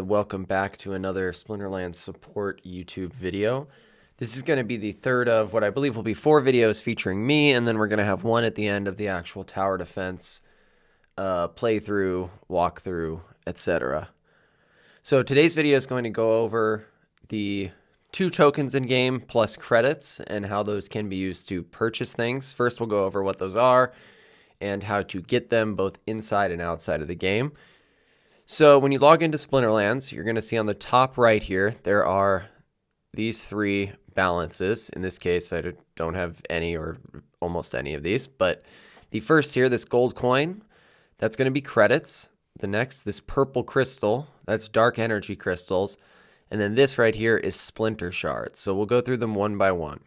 Welcome back to another Splinterlands support YouTube video. This is going to be the third of what I believe will be 4 videos featuring me, and then we're going to have one at the end of the actual tower defense playthrough, walkthrough, etc. So today's video is going to go over the 2 tokens in game plus credits and how those can be used to purchase things. First, we'll go over what those are and how to get them both inside and outside of the game. So when you log into Splinterlands, you're going to see on the top right here, there are these 3 balances. In this case, I don't have any or almost any of these, but the first here, this gold coin, that's going to be credits. The next, this purple crystal, that's dark energy crystals. And then this right here is splinter shards. So we'll go through them one by one.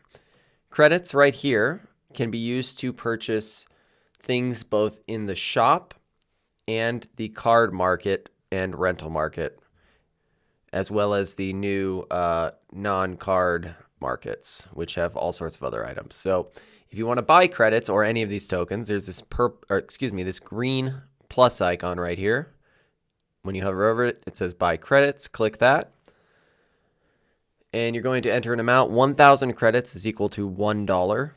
Credits right here can be used to purchase things both in the shop and the card market and rental market, as well as the new non-card markets, which have all sorts of other items. So if you want to buy credits or any of these tokens, there's this this green plus icon right here. When you hover over it, it says buy credits. Click that. And you're going to enter an amount. 1,000 credits is equal to $1.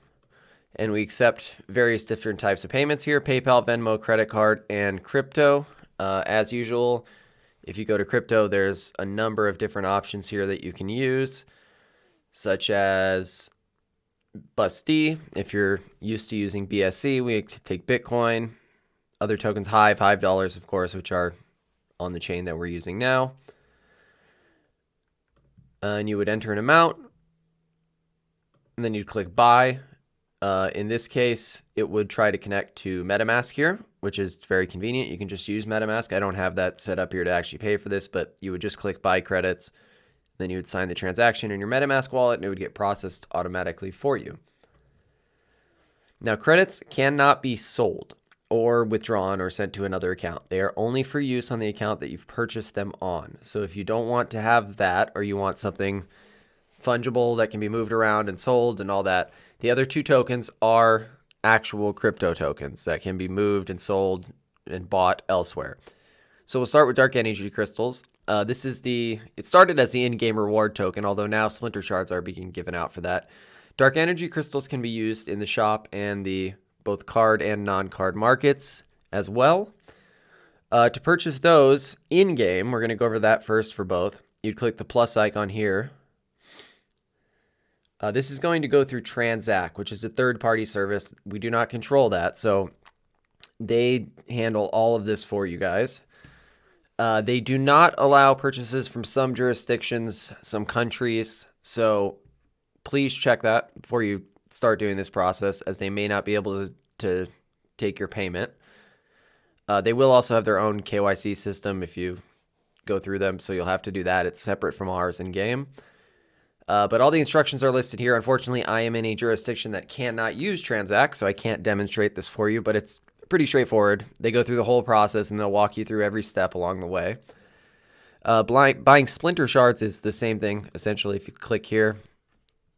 And we accept various different types of payments here: PayPal, Venmo, credit card, and crypto. As usual, if you go to crypto, there's a number of different options here that you can use, such as BUSD. If you're used to using BSC, we take Bitcoin. Other tokens, Hive, Hive dollars, of course, which are on the chain that we're using now. And you would enter an amount, and then you'd click buy. In this case, it would try to connect to MetaMask here, which is very convenient. You can just use MetaMask. I don't have that set up here to actually pay for this, but you would just click buy credits. Then you would sign the transaction in your MetaMask wallet, and it would get processed automatically for you. Now, credits cannot be sold or withdrawn or sent to another account. They are only for use on the account that you've purchased them on. So if you don't want to have that, or you want something fungible that can be moved around and sold and all that, the other 2 tokens are actual crypto tokens that can be moved and sold and bought elsewhere. So we'll start with dark energy crystals. It started as the in-game reward token, although now splinter shards are being given out for that. Dark energy crystals can be used in the shop and the both card and non-card markets as well. To purchase those in-game, we're going to go over that first for both. You'd click the plus icon here. This is going to go through Transact, which is a third-party service. We do not control that, so they handle all of this for you guys. They do not allow purchases from some jurisdictions, some countries, so please check that before you start doing this process, as they may not be able to take your payment. They will also have their own KYC system if you go through them, so you'll have to do that. It's separate from ours in-game. But all the instructions are listed here. Unfortunately, I am in a jurisdiction that cannot use Transact, so I can't demonstrate this for you, but it's pretty straightforward. They go through the whole process, and they'll walk you through every step along the way. Buying splinter shards is the same thing, essentially. If you click here,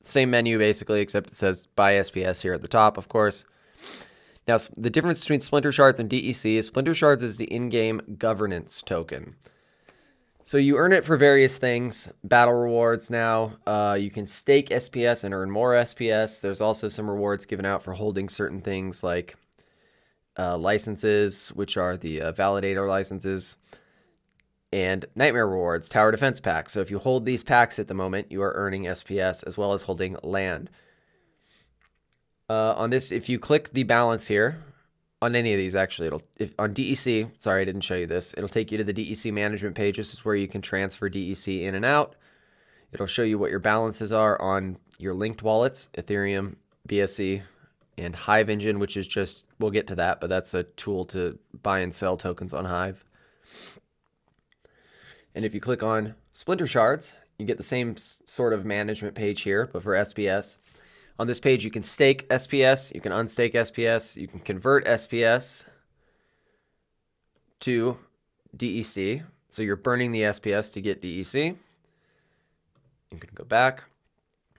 same menu, basically, except it says buy SPS here at the top, of course. Now, the difference between splinter shards and DEC is splinter shards is the in-game governance token. So you earn it for various things, battle rewards now. You can stake SPS and earn more SPS. There's also some rewards given out for holding certain things like licenses, which are the validator licenses, and nightmare rewards, tower defense packs. So if you hold these packs at the moment, you are earning SPS as well as holding land. On this, if you click the balance here, on any of these, actually, on DEC, sorry, I didn't show you this. It'll take you to the DEC management page. This is where you can transfer DEC in and out. It'll show you what your balances are on your linked wallets, Ethereum, BSC, and Hive-Engine, which is just, we'll get to that, but that's a tool to buy and sell tokens on Hive. And if you click on Splinter Shards, you get the same sort of management page here, but for SPS. On this page, you can stake SPS, you can unstake SPS, you can convert SPS to DEC. So you're burning the SPS to get DEC. You can go back.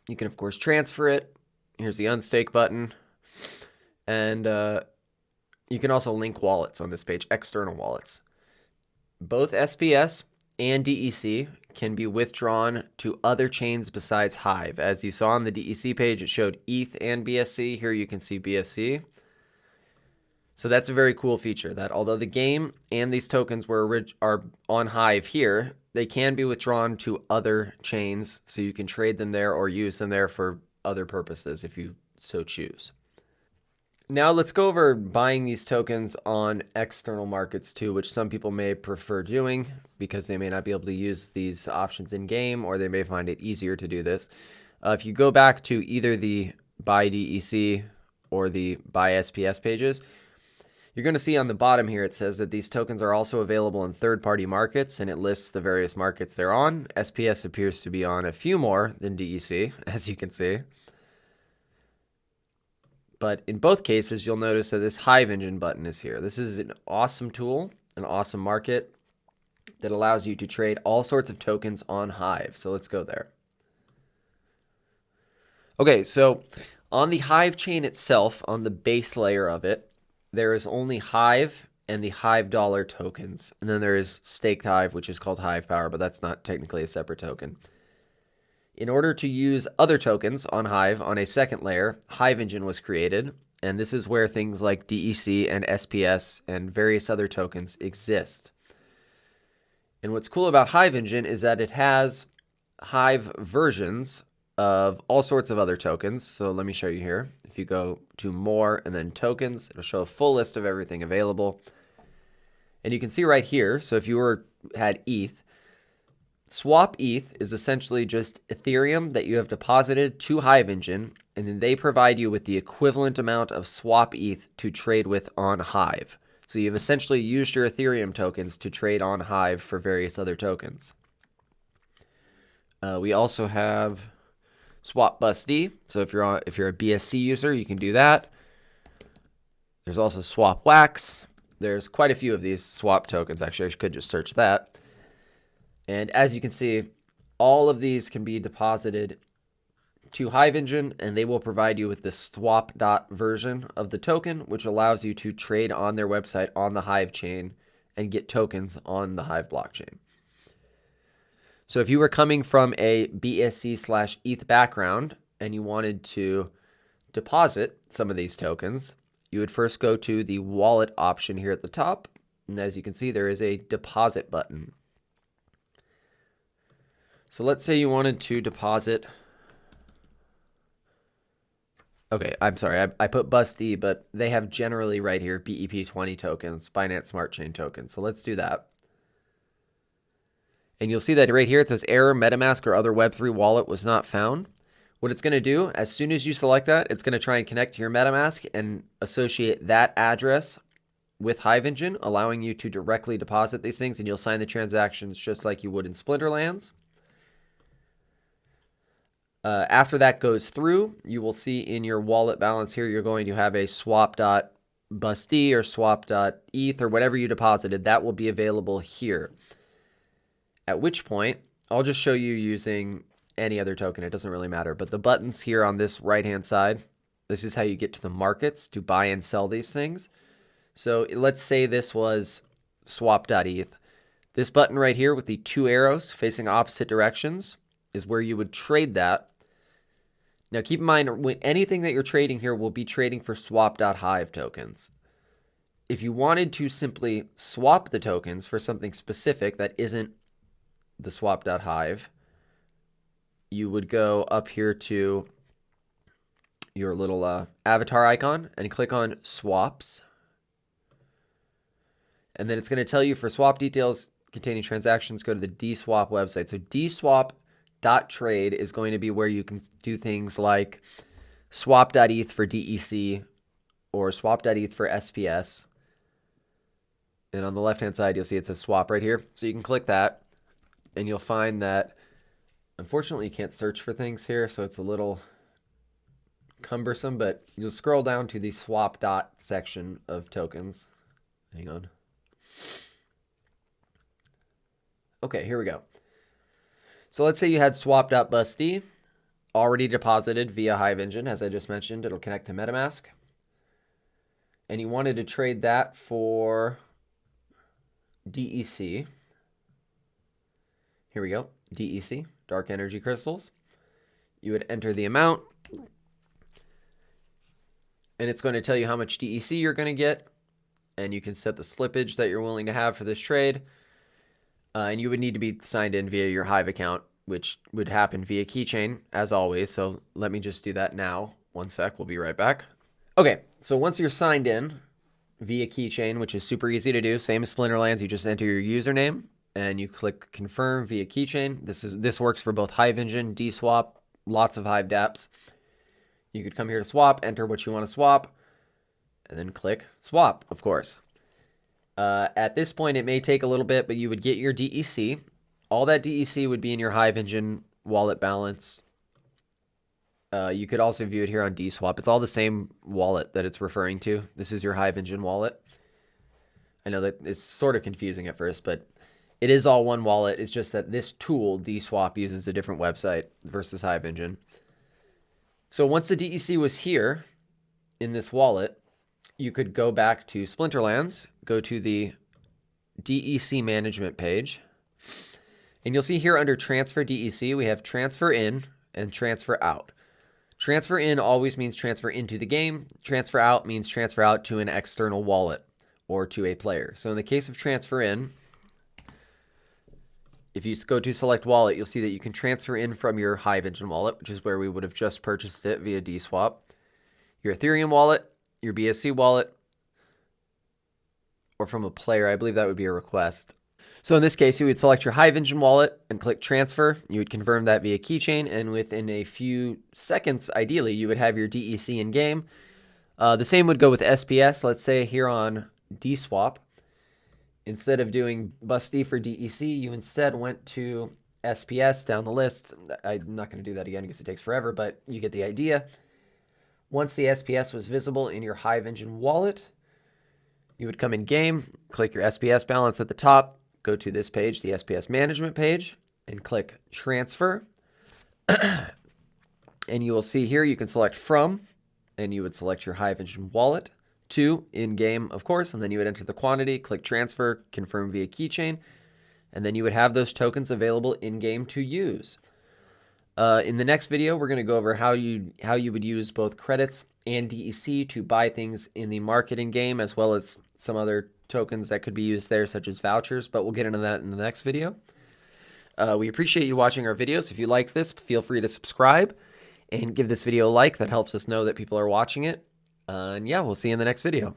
You can, of course, transfer it. Here's the unstake button. And you can also link wallets on this page, external wallets. Both SPS and DEC can be withdrawn to other chains besides Hive. As you saw on the DEC page, it showed ETH and BSC. Here you can see BSC. So that's a very cool feature, that although the game and these tokens are on Hive here, they can be withdrawn to other chains, so you can trade them there or use them there for other purposes if you so choose. Now let's go over buying these tokens on external markets too, which some people may prefer doing because they may not be able to use these options in game, or they may find it easier to do this. If you go back to either the buy DEC or the buy SPS pages, you're going to see on the bottom here it says that these tokens are also available in third-party markets, and it lists the various markets they're on. SPS appears to be on a few more than DEC, as you can see. But in both cases, you'll notice that this Hive-Engine button is here. This is an awesome tool, an awesome market that allows you to trade all sorts of tokens on Hive. So let's go there. Okay, so on the Hive chain itself, on the base layer of it, there is only Hive and the Hive dollar tokens. And then there is staked Hive, which is called Hive Power, but that's not technically a separate token. In order to use other tokens on Hive on a second layer, Hive-Engine was created. And this is where things like DEC and SPS and various other tokens exist. And what's cool about Hive-Engine is that it has Hive versions of all sorts of other tokens. So let me show you here. If you go to more and then tokens, it'll show a full list of everything available. And you can see right here, so if you had ETH, Swap.Eth is essentially just Ethereum that you have deposited to Hive-Engine, and then they provide you with the equivalent amount of Swap.Eth to trade with on Hive. So you've essentially used your Ethereum tokens to trade on Hive for various other tokens. We also have Swap.BUSD. So if you're a BSC user, you can do that. There's also Swap.Wax. There's quite a few of these swap tokens. Actually, I could just search that. And as you can see, all of these can be deposited to Hive-Engine, and they will provide you with the swap version of the token, which allows you to trade on their website on the Hive chain and get tokens on the Hive blockchain. So if you were coming from a BSC/ETH background and you wanted to deposit some of these tokens, you would first go to the wallet option here at the top. And as you can see, there is a deposit button. So let's say you wanted to deposit. Okay, I'm sorry, I put BUSD, but they have generally right here BEP20 tokens, Binance Smart Chain tokens. So let's do that. And you'll see that right here it says error, MetaMask or other Web3 wallet was not found. What it's going to do, as soon as you select that, it's going to try and connect to your MetaMask and associate that address with Hive-Engine, allowing you to directly deposit these things, and you'll sign the transactions just like you would in Splinterlands. After that goes through, you will see in your wallet balance here, you're going to have a swap.BUSD or swap.ETH or whatever you deposited. That will be available here. At which point, I'll just show you using any other token. It doesn't really matter. But the buttons here on this right-hand side, this is how you get to the markets to buy and sell these things. So let's say this was swap.eth. This button right here with the two arrows facing opposite directions is where you would trade that. Now keep in mind, anything that you're trading here will be trading for Swap.Hive tokens. If you wanted to simply swap the tokens for something specific that isn't the Swap.Hive, you would go up here to your little avatar icon and click on Swaps. And then it's going to tell you for swap details containing transactions, go to the Dswap website. So Swap.trade is going to be where you can do things like swap.eth for DEC or swap.eth for SPS. And on the left-hand side, you'll see it says swap right here. So you can click that, and you'll find that, unfortunately, you can't search for things here, so it's a little cumbersome, but you'll scroll down to the swap dot section of tokens. Hang on. Okay, here we go. So let's say you had swap.BUSD already deposited via Hive-Engine. As I just mentioned, it'll connect to MetaMask. And you wanted to trade that for DEC. Here we go. DEC, dark energy crystals. You would enter the amount, and it's going to tell you how much DEC you're going to get, and you can set the slippage that you're willing to have for this trade. And you would need to be signed in via your Hive account, which would happen via keychain, as always. So let me just do that now. One sec, we'll be right back. Okay, so once you're signed in via keychain, which is super easy to do, same as Splinterlands, you just enter your username and you click confirm via keychain. This works for both Hive-Engine, Dswap, lots of Hive dApps. You could come here to swap, enter what you want to swap, and then click swap, of course. At this point, it may take a little bit, but you would get your DEC. All that DEC would be in your Hive-Engine wallet balance. You could also view it here on Dswap. It's all the same wallet that it's referring to. This is your Hive-Engine wallet. I know that it's sort of confusing at first, but it is all one wallet. It's just that this tool, Dswap, uses a different website versus Hive-Engine. So once the DEC was here in this wallet, you could go back to Splinterlands, go to the DEC management page, and you'll see here under transfer DEC, we have transfer in and transfer out. Transfer in always means transfer into the game. Transfer out means transfer out to an external wallet or to a player. So in the case of transfer in, if you go to select wallet, you'll see that you can transfer in from your Hive-Engine wallet, which is where we would have just purchased it via Dswap, your Ethereum wallet, your BSC wallet, or from a player. I believe that would be a request. So in this case, you would select your Hive-Engine wallet and click transfer. You would confirm that via keychain, and within a few seconds, ideally, you would have your DEC in game. The same would go with SPS. Let's say here on Dswap, instead of doing busty for DEC, you instead went to SPS down the list. I'm not going to do that again because it takes forever, but you get the idea. Once the SPS was visible in your Hive-Engine wallet, you would come in game, click your SPS balance at the top, go to this page, the SPS management page, and click transfer. And you will see here you can select from, and you would select your Hive-Engine wallet, to in-game, of course, and then you would enter the quantity, click transfer, confirm via keychain, and then you would have those tokens available in-game to use. In the next video, we're going to go over how you would use both credits and DEC to buy things in the market in-game, as well as some other tokens that could be used there, such as vouchers, but we'll get into that in the next video. We appreciate you watching our videos. If you like this, feel free to subscribe and give this video a like. That helps us know that people are watching it. And yeah, we'll see you in the next video.